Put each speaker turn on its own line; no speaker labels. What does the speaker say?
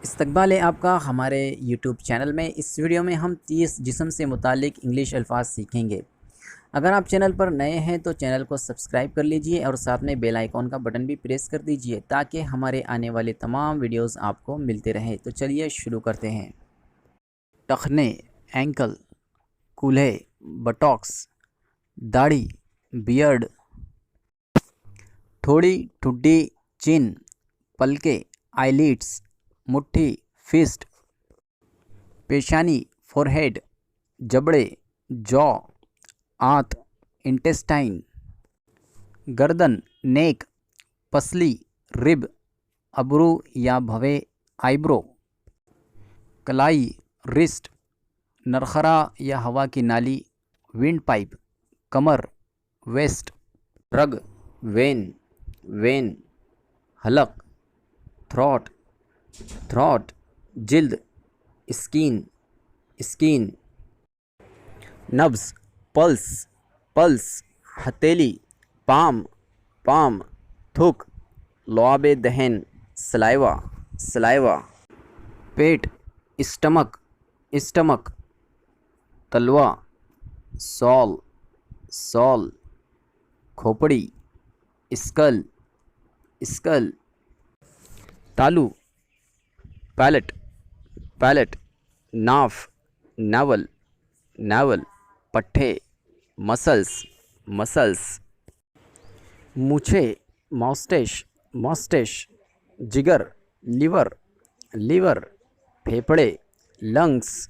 इस्तकबाल है आपका हमारे यूट्यूब चैनल में। इस वीडियो में हम 30 जिस्म से मुतालिक इंग्लिश अल्फाज सीखेंगे। अगर आप चैनल पर नए हैं तो चैनल को सब्सक्राइब कर लीजिए और साथ में बेल आइकॉन का बटन भी प्रेस कर दीजिए ताकि हमारे आने वाले तमाम वीडियोस आपको मिलते रहें। तो चलिए शुरू करते हैं। टखने, एंकल, कूल्हे, बटॉक्स, दाढ़ी, बियर्ड, ठोड़ी, ठुड्डी, चिन, पलके, आईलिड्स, मुट्ठी, फिस्ट, पेशानी, फोरहेड, जबड़े, जॉ, आंत, इंटेस्टाइन, गर्दन, नेक, पसली, रिब, अबरू या भवे, आईब्रो, कलाई, रिस्ट, नरखरा या हवा की नाली, विंड पाइप, कमर, वेस्ट, रग, वेन, हलक, थ्रॉट, जिल्द, स्कीन, नब्ज, पल्स, हथेली, पाम, थूक, लुआब दहन, सलाइवा, पेट, स्टमक, तलवा, सॉल, खोपड़ी, स्कल, तालू, पैलेट, नाफ, नावल, पट्टे, मसल्स, मूछे, मॉस्टेश, जिगर, लीवर, फेफड़े, लंग्स,